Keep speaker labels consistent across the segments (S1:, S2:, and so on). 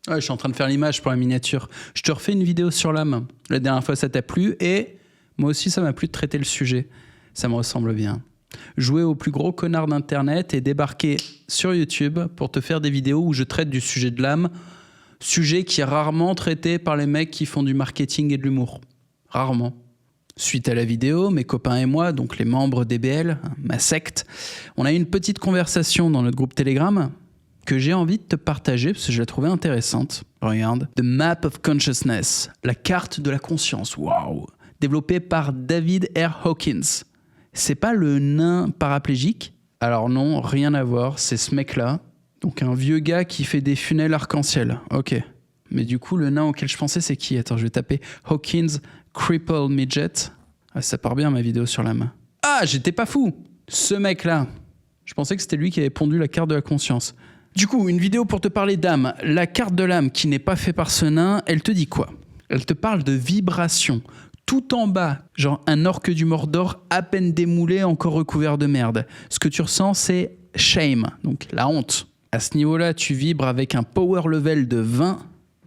S1: Ouais, je suis en train de faire l'image pour la miniature. Je te refais une vidéo sur l'âme. La dernière fois, ça t'a plu et moi aussi, ça m'a plu de traiter le sujet. Ça me ressemble bien. Jouer au plus gros connard d'Internet et débarquer sur YouTube pour te faire des vidéos où je traite du sujet de l'âme, sujet qui est rarement traité par les mecs qui font du marketing et de l'humour. Rarement. Suite à la vidéo, mes copains et moi, donc les membres d'EBL, ma secte, on a eu une petite conversation dans notre groupe Telegram que j'ai envie de te partager parce que je la trouvais intéressante. Regarde. The Map of Consciousness, la carte de la conscience. Waouh! Développée par David R. Hawkins. C'est pas le nain paraplégique? Alors non, rien à voir, c'est ce mec-là. Donc un vieux gars qui fait des funnels arc-en-ciel. Ok. Mais du coup, le nain auquel je pensais, c'est qui? Attends, je vais taper Hawkins Crippled Midget. Ah, ça part bien ma vidéo sur l'âme. Ah, j'étais pas fou! Ce mec-là. Je pensais que c'était lui qui avait pondu la carte de la conscience. Du coup, une vidéo pour te parler d'âme. La carte de l'âme qui n'est pas faite par ce nain, elle te dit quoi? Elle te parle de vibration. Tout en bas, genre un orque du Mordor à peine démoulé, encore recouvert de merde. Ce que tu ressens, c'est shame, donc la honte. À ce niveau-là, tu vibres avec un power level de 20.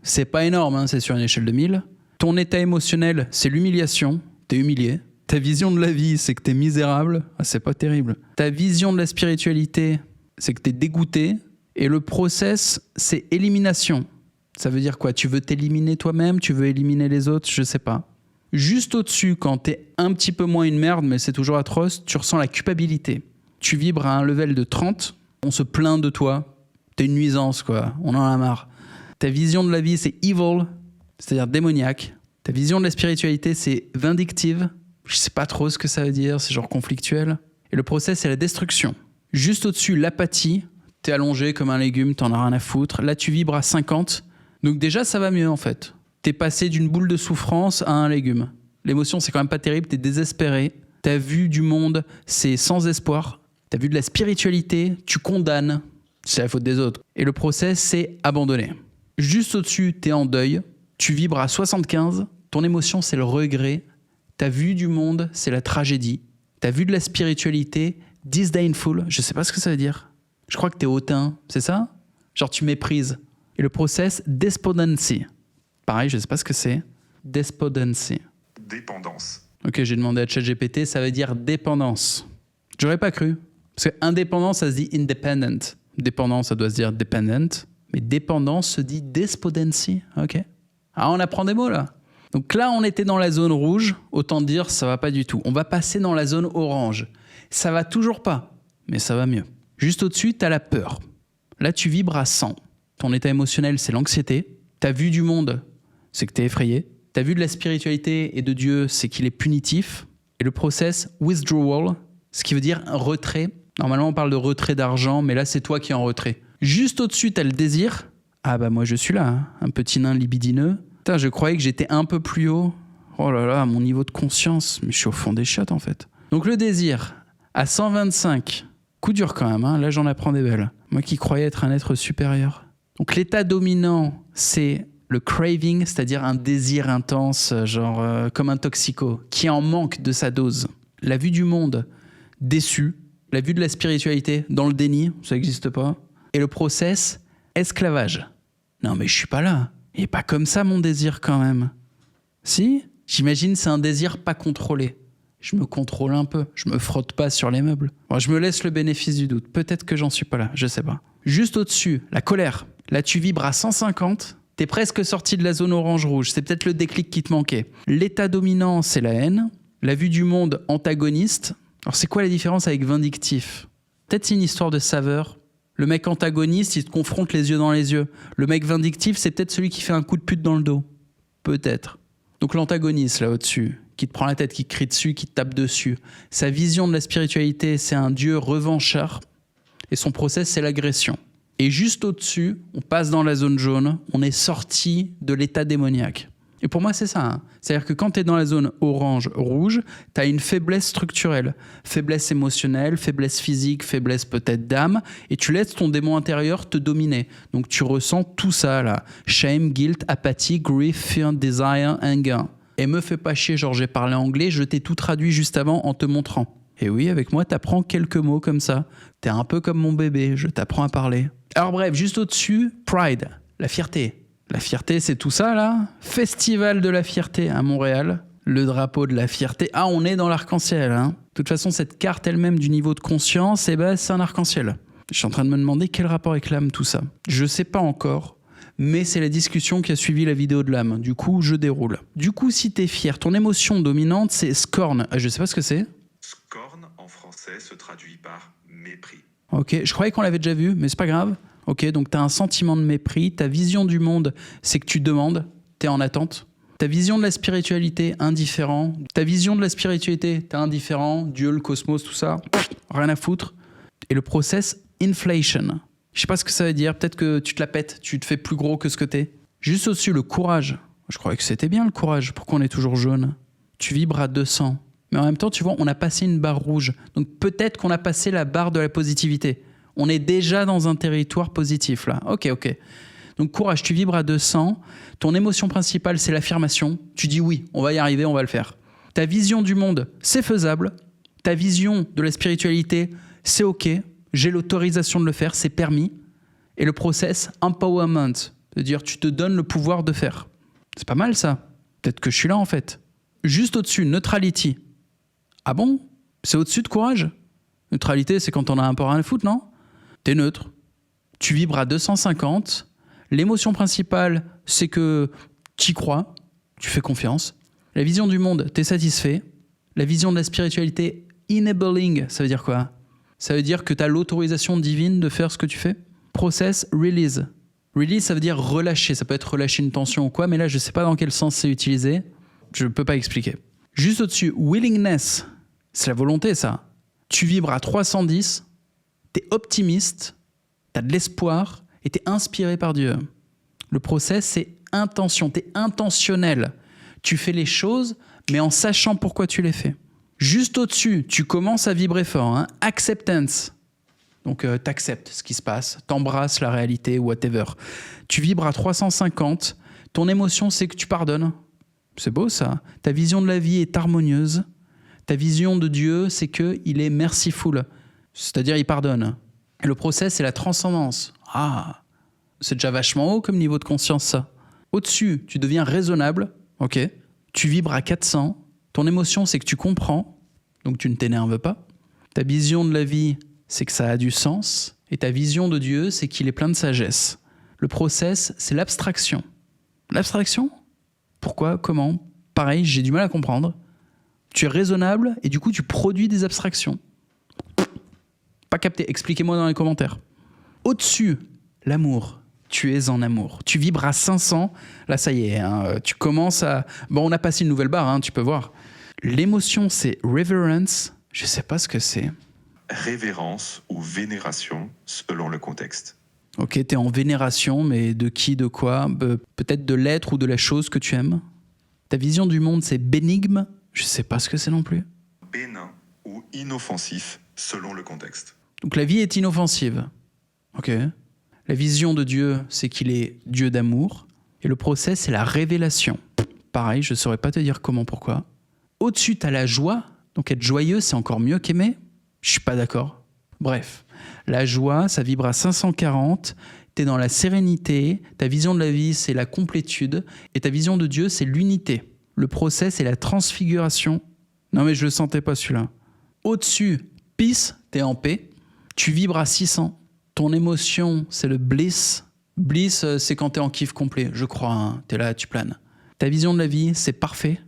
S1: C'est pas énorme, hein, c'est sur une échelle de 1000. Ton état émotionnel, c'est l'humiliation. T'es humilié. Ta vision de la vie, c'est que t'es misérable. Ah, c'est pas terrible. Ta vision de la spiritualité, c'est que t'es dégoûté. Et le process, c'est élimination. Ça veut dire quoi? Tu veux t'éliminer toi-même? Tu veux éliminer les autres? Je sais pas. Juste au-dessus, quand t'es un petit peu moins une merde, mais c'est toujours atroce, tu ressens la culpabilité. Tu vibres à un level de 30, on se plaint de toi. T'es une nuisance, quoi. On en a marre. Ta vision de la vie, c'est evil, c'est-à-dire démoniaque. Ta vision de la spiritualité, c'est vindictive. Je sais pas trop ce que ça veut dire, c'est genre conflictuel. Et le process, c'est la destruction. Juste au-dessus, l'apathie. T'es allongé comme un légume, t'en as rien à foutre. Là, tu vibres à 50. Donc déjà, ça va mieux, en fait. T'es passé d'une boule de souffrance à un légume. L'émotion, c'est quand même pas terrible, t'es désespéré. Ta vue du monde, c'est sans espoir. Ta vue de la spiritualité, tu condamnes. C'est la faute des autres. Et le process, c'est abandonner. Juste au-dessus, t'es en deuil. Tu vibres à 75. Ton émotion, c'est le regret. Ta vue du monde, c'est la tragédie. Ta vue de la spiritualité, disdainful. Je sais pas ce que ça veut dire. Je crois que t'es hautain, c'est ça? Genre tu méprises. Et le process, despondency. Pareil, je sais pas ce que c'est. Despondency.
S2: Dépendance.
S1: Ok, j'ai demandé à ChatGPT, ça veut dire dépendance. J'aurais pas cru. Parce que indépendant, ça se dit independent. Dépendant, ça doit se dire dependent. Mais dépendance se dit despondency. Ok. Ah, on apprend des mots là. Donc là, on était dans la zone rouge. Autant dire, ça va pas du tout. On va passer dans la zone orange. Ça va toujours pas, mais ça va mieux. Juste au-dessus, tu as la peur. Là, tu vibres à 100. Ton état émotionnel, c'est l'anxiété. Ta vue du monde, c'est que tu es effrayé. Ta vue de la spiritualité et de Dieu, c'est qu'il est punitif. Et le process withdrawal, ce qui veut dire un retrait. Normalement, on parle de retrait d'argent, mais là, c'est toi qui es en retrait. Juste au-dessus, tu as le désir. Ah bah moi, je suis là, hein. Un petit nain libidineux. Putain, je croyais que j'étais un peu plus haut. Oh là là, mon niveau de conscience. Mais je suis au fond des chiottes, en fait. Donc le désir, à 125... Coup dur quand même, hein. Là j'en apprends des belles. Moi qui croyais être un être supérieur. Donc l'état dominant, c'est le craving, c'est-à-dire un désir intense, genre comme un toxico, qui en manque de sa dose. La vue du monde, déçu. La vue de la spiritualité, dans le déni, ça n'existe pas. Et le process, esclavage. Non mais je suis pas là. Il n'est pas comme ça mon désir quand même. Si? J'imagine c'est un désir pas contrôlé. Je me contrôle un peu, je me frotte pas sur les meubles. Bon, je me laisse le bénéfice du doute. Peut-être que j'en suis pas là, je sais pas. Juste au-dessus, la colère. Là, tu vibres à 150. T'es presque sorti de la zone orange-rouge. C'est peut-être le déclic qui te manquait. L'état dominant, c'est la haine. La vue du monde, antagoniste. Alors, c'est quoi la différence avec vindictif? Peut-être c'est une histoire de saveur. Le mec antagoniste, il te confronte les yeux dans les yeux. Le mec vindictif, c'est peut-être celui qui fait un coup de pute dans le dos. Peut-être. Donc l'antagoniste, là au-dessus, qui te prend la tête, qui te crie dessus, qui te tape dessus. Sa vision de la spiritualité, c'est un dieu revanchard. Et son process, c'est l'agression. Et juste au-dessus, on passe dans la zone jaune, on est sorti de l'état démoniaque. Et pour moi, c'est ça. Hein. C'est-à-dire que quand tu es dans la zone orange-rouge, tu as une faiblesse structurelle. Faiblesse émotionnelle, faiblesse physique, faiblesse peut-être d'âme. Et tu laisses ton démon intérieur te dominer. Donc tu ressens tout ça là. Shame, guilt, apathie, grief, fear, desire, anger. Et me fais pas chier, genre j'ai parlé anglais, je t'ai tout traduit juste avant en te montrant. Et oui, avec moi, t'apprends quelques mots comme ça. T'es un peu comme mon bébé, je t'apprends à parler. Alors bref, juste au-dessus, pride, la fierté. La fierté, c'est tout ça, là. Festival de la fierté à Montréal. Le drapeau de la fierté. Ah, on est dans l'arc-en-ciel, hein. De toute façon, cette carte elle-même du niveau de conscience, eh ben, c'est un arc-en-ciel. Je suis en train de me demander quel rapport avec l'âme, tout ça. Je sais pas encore, mais c'est la discussion qui a suivi la vidéo de l'âme. Du coup, je déroule. Du coup, si t'es fier, ton émotion dominante, c'est scorn. Je sais pas ce que c'est.
S2: Scorn, en français, se traduit par mépris.
S1: Ok, je croyais qu'on l'avait déjà vu, mais c'est pas grave. Ok, donc t'as un sentiment de mépris. Ta vision du monde, c'est que tu demandes, t'es en attente. Ta vision de la spiritualité, indifférent. Ta vision de la spiritualité, t'es indifférent. Dieu, le cosmos, tout ça, rien à foutre. Et le process inflation. Je sais pas ce que ça veut dire. Peut-être que tu te la pètes, tu te fais plus gros que ce que t'es. Juste au-dessus, le courage. Je croyais que c'était bien le courage. Pourquoi on est toujours jaune? Tu vibres à 200. Mais en même temps, tu vois, on a passé une barre rouge. Donc peut-être qu'on a passé la barre de la positivité. On est déjà dans un territoire positif là. Ok. Donc courage, tu vibres à 200. Ton émotion principale, c'est l'affirmation. Tu dis oui, on va y arriver, on va le faire. Ta vision du monde, c'est faisable. Ta vision de la spiritualité, c'est ok. J'ai l'autorisation de le faire, c'est permis. Et le process, empowerment. C'est-à-dire, tu te donnes le pouvoir de faire. C'est pas mal ça. Peut-être que je suis là en fait. Juste au-dessus, neutrality. Ah bon? C'est au-dessus de courage? Neutralité, c'est quand on a un peu rien à foutre, non? T'es neutre. Tu vibres à 250. L'émotion principale, c'est que t'y crois. Tu fais confiance. La vision du monde, t'es satisfait. La vision de la spiritualité, enabling, ça veut dire quoi? Ça veut dire que t'as l'autorisation divine de faire ce que tu fais. Process, release. Release, ça veut dire relâcher. Ça peut être relâcher une tension ou quoi, mais là, je sais pas dans quel sens c'est utilisé. Je peux pas expliquer. Juste au-dessus, willingness. C'est la volonté, ça. Tu vibres à 310, t'es optimiste, t'as de l'espoir et t'es inspiré par Dieu. Le process, c'est intention. T'es intentionnel. Tu fais les choses, mais en sachant pourquoi tu les fais. Juste au-dessus, tu commences à vibrer fort. Hein. Acceptance. Donc, t'acceptes ce qui se passe, t'embrasses la réalité, whatever. Tu vibres à 350. Ton émotion, c'est que tu pardonnes. C'est beau, ça. Ta vision de la vie est harmonieuse. Ta vision de Dieu, c'est qu'il est merciful. C'est-à-dire, il pardonne. Et le process, c'est la transcendance. Ah, c'est déjà vachement haut comme niveau de conscience, ça. Au-dessus, tu deviens raisonnable. Ok. Tu vibres à 400. Ton émotion, c'est que tu comprends. Donc, tu ne t'énerves pas. Ta vision de la vie, c'est que ça a du sens. Et ta vision de Dieu, c'est qu'il est plein de sagesse. Le process, c'est l'abstraction. L'abstraction ? Pourquoi ? Comment ? Pareil, j'ai du mal à comprendre. Tu es raisonnable et du coup, tu produis des abstractions. Pas capté. Expliquez-moi dans les commentaires. Au-dessus, l'amour. Tu es en amour. Tu vibres à 500. Là, ça y est. Hein, tu commences à... Bon, on a passé une nouvelle barre, hein, tu peux voir. L'émotion, c'est reverence. Je sais pas ce que c'est.
S2: Révérence ou vénération selon le contexte.
S1: Ok, t'es en vénération, mais de qui, de quoi ? Peut-être de l'être ou de la chose que tu aimes. Ta vision du monde, c'est bénigne. Je sais pas ce que c'est non plus.
S2: Bénin ou inoffensif selon le contexte.
S1: Donc la vie est inoffensive. Ok. La vision de Dieu, c'est qu'il est Dieu d'amour. Et le process, c'est la révélation. Pareil, je saurais pas te dire comment, pourquoi. Au-dessus, t'as la joie. Donc être joyeux, c'est encore mieux qu'aimer. Je suis pas d'accord. Bref, la joie, ça vibre à 540. T'es dans la sérénité. Ta vision de la vie, c'est la complétude. Et ta vision de Dieu, c'est l'unité. Le process, c'est la transfiguration. Non mais je le sentais pas celui-là. Au-dessus, peace, t'es en paix. Tu vibres à 600. Ton émotion, c'est le bliss. Bliss, c'est quand t'es en kiff complet, je crois. Hein. T'es là, tu planes. Ta vision de la vie, c'est parfait.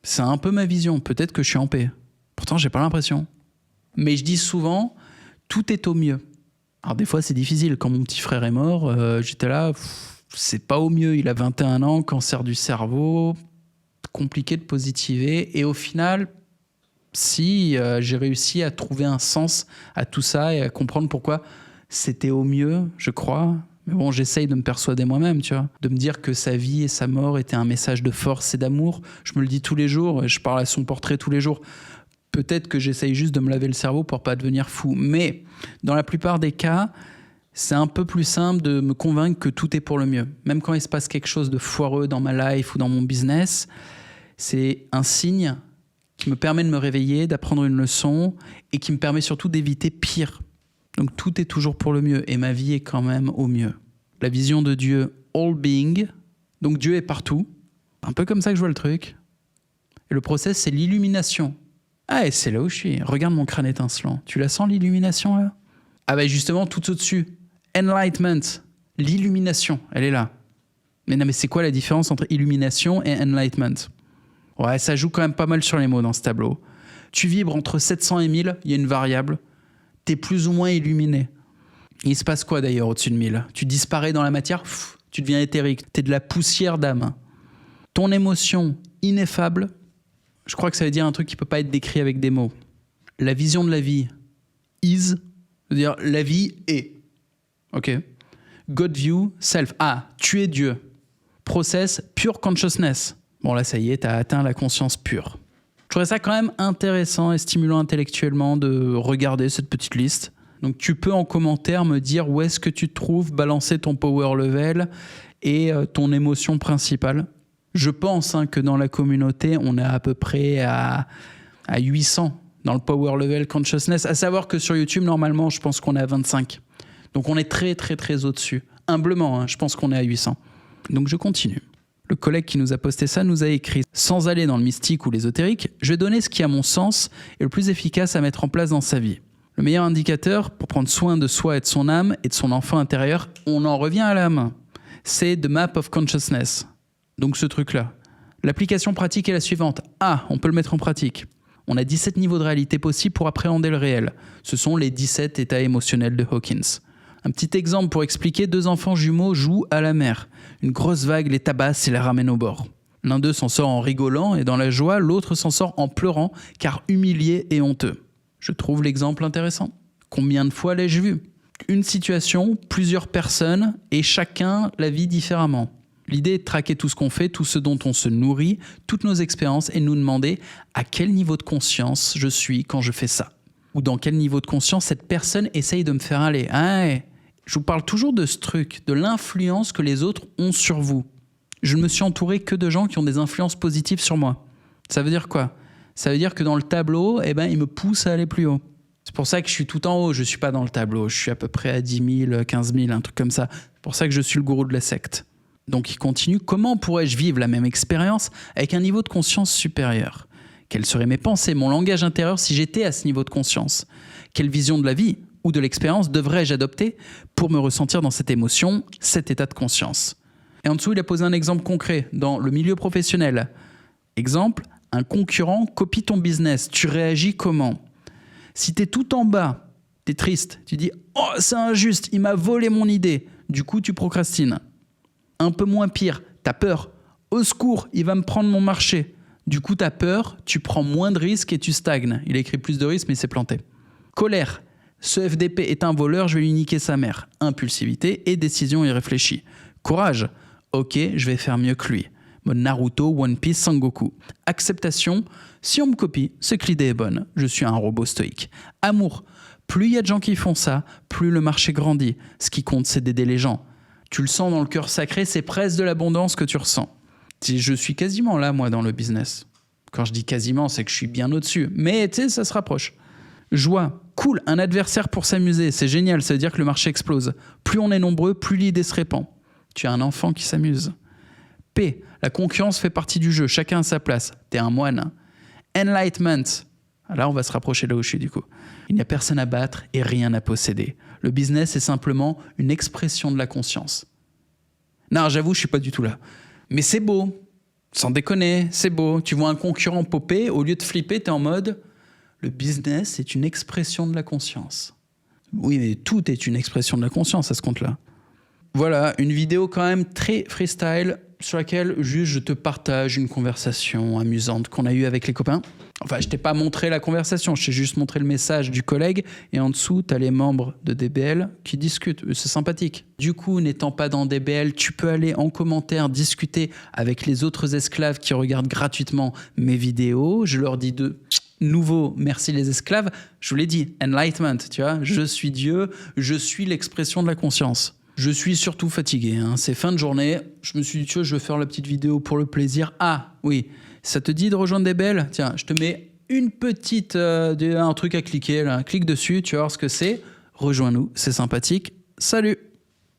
S1: C'est un peu ma vision. Peut-être que je suis en paix. Pourtant, j'ai pas l'impression. Mais je dis souvent, tout est au mieux. Alors des fois, c'est difficile. Quand mon petit frère est mort, j'étais là, c'est pas au mieux. Il a 21 ans, cancer du cerveau, compliqué de positiver. Et au final, si j'ai réussi à trouver un sens à tout ça et à comprendre pourquoi c'était au mieux, je crois. Mais bon, j'essaye de me persuader moi-même, tu vois. De me dire que sa vie et sa mort étaient un message de force et d'amour. Je me le dis tous les jours et je parle à son portrait tous les jours. Peut-être que j'essaye juste de me laver le cerveau pour pas devenir fou. Mais dans la plupart des cas, c'est un peu plus simple de me convaincre que tout est pour le mieux. Même quand il se passe quelque chose de foireux dans ma life ou dans mon business, c'est un signe qui me permet de me réveiller, d'apprendre une leçon et qui me permet surtout d'éviter pire. Donc tout est toujours pour le mieux et ma vie est quand même au mieux. La vision de Dieu, all being. Donc Dieu est partout. Un peu comme ça que je vois le truc. Et le process, c'est l'illumination. Ah, et c'est là où je suis. Regarde mon crâne étincelant. Tu la sens, l'illumination, là? Ah bah justement, tout au-dessus. Enlightenment. L'illumination, elle est là. Mais non, mais c'est quoi la différence entre illumination et enlightenment? Ouais, ça joue quand même pas mal sur les mots dans ce tableau. Tu vibres entre 700 et 1000, il y a une variable. T'es plus ou moins illuminé. Il se passe quoi d'ailleurs au-dessus de 1000? Tu disparais dans la matière, tu deviens éthérique. T'es de la poussière d'âme. Ton émotion ineffable, je crois que ça veut dire un truc qui peut pas être décrit avec des mots. La vision de la vie, is, c'est-à-dire la vie est. Ok. God view, self. Ah, tu es Dieu. Process, pure consciousness. Bon là, ça y est, t'as atteint la conscience pure. Je trouvais ça quand même intéressant et stimulant intellectuellement de regarder cette petite liste. Donc tu peux en commentaire me dire où est-ce que tu te trouves, balancer ton power level et ton émotion principale. Je pense que dans la communauté, on est à peu près à 800 dans le power level consciousness. À savoir que sur YouTube, normalement, je pense qu'on est à 25. Donc on est très très très au-dessus. Humblement, je pense qu'on est à 800. Donc je continue. Le collègue qui nous a posté ça nous a écrit « Sans aller dans le mystique ou l'ésotérique, je vais donner ce qui, à mon sens, est le plus efficace à mettre en place dans sa vie. Le meilleur indicateur pour prendre soin de soi et de son âme et de son enfant intérieur, on en revient à l'âme. C'est The Map of Consciousness. Donc ce truc-là. L'application pratique est la suivante. Ah, on peut le mettre en pratique. On a 17 niveaux de réalité possibles pour appréhender le réel. Ce sont les 17 états émotionnels de Hawkins. Un petit exemple pour expliquer, 2 enfants jumeaux jouent à la mer. Une grosse vague les tabasse et les ramène au bord. L'un d'eux s'en sort en rigolant et dans la joie, l'autre s'en sort en pleurant car humilié et honteux. Je trouve l'exemple intéressant. Combien de fois l'ai-je vu? Une situation, plusieurs personnes et chacun la vit différemment. L'idée est de traquer tout ce qu'on fait, tout ce dont on se nourrit, toutes nos expériences et nous demander à quel niveau de conscience je suis quand je fais ça. Ou dans quel niveau de conscience cette personne essaye de me faire aller. Je vous parle toujours de ce truc, de l'influence que les autres ont sur vous. Je ne me suis entouré que de gens qui ont des influences positives sur moi. Ça veut dire quoi? Ça veut dire que dans le tableau, ils me poussent à aller plus haut. C'est pour ça que je suis tout en haut, je ne suis pas dans le tableau. Je suis à peu près à 10 000, 15 000, un truc comme ça. C'est pour ça que je suis le gourou de la secte. Donc il continue, comment pourrais-je vivre la même expérience avec un niveau de conscience supérieur? Quelles seraient mes pensées, mon langage intérieur si j'étais à ce niveau de conscience? Quelle vision de la vie ou de l'expérience devrais-je adopter pour me ressentir dans cette émotion, cet état de conscience? Et en dessous, il a posé un exemple concret dans le milieu professionnel. Exemple, un concurrent copie ton business. Tu réagis comment? Si tu es tout en bas, tu es triste, tu dis « Oh, c'est injuste, il m'a volé mon idée ». Du coup, tu procrastines. Un peu moins pire, tu as peur. « Au secours, il va me prendre mon marché ». Du coup, tu as peur, tu prends moins de risques et tu stagnes. Il a écrit plus de risques, mais il s'est planté. Colère. Ce FDP est un voleur, je vais lui niquer sa mère. Impulsivité et décision irréfléchie. Courage. Ok, je vais faire mieux que lui. Mode Naruto, One Piece, Sangoku. Acceptation. Si on me copie, c'est que l'idée est bonne. Je suis un robot stoïque. Amour. Plus il y a de gens qui font ça, plus le marché grandit. Ce qui compte, c'est d'aider les gens. Tu le sens dans le cœur sacré, c'est presque de l'abondance que tu ressens. Je suis quasiment là, moi, dans le business. Quand je dis quasiment, c'est que je suis bien au-dessus. Mais tu sais, ça se rapproche. Joie. Cool, un adversaire pour s'amuser. C'est génial, ça veut dire que le marché explose. Plus on est nombreux, plus l'idée se répand. Tu as un enfant qui s'amuse. P. La concurrence fait partie du jeu. Chacun a sa place. T'es un moine. Enlightenment. Là, on va se rapprocher de là où je suis, du coup. Il n'y a personne à battre et rien à posséder. Le business est simplement une expression de la conscience. Non, j'avoue, je suis pas du tout là. Mais c'est beau. Sans déconner, c'est beau. Tu vois un concurrent popper, au lieu de flipper, t'es en mode « Le business est une expression de la conscience ». Oui, mais tout est une expression de la conscience à ce compte-là. Voilà, une vidéo quand même très freestyle sur laquelle juste je te partage une conversation amusante qu'on a eue avec les copains. Enfin, je t'ai pas montré la conversation, je t'ai juste montré le message du collègue et en dessous, tu as les membres de DBL qui discutent. C'est sympathique. Du coup, n'étant pas dans DBL, tu peux aller en commentaire discuter avec les autres esclaves qui regardent gratuitement mes vidéos. Je leur dis de nouveau, merci les esclaves. Je vous l'ai dit, enlightenment, tu vois. Je suis Dieu, je suis l'expression de la conscience. Je suis surtout fatigué, c'est fin de journée. Je me suis dit, tu vois, je vais faire la petite vidéo pour le plaisir. Ah, oui, ça te dit de rejoindre DBL? Tiens, je te mets une petite, un truc à cliquer, là. Clique dessus, tu vas voir ce que c'est. Rejoins-nous, c'est sympathique. Salut!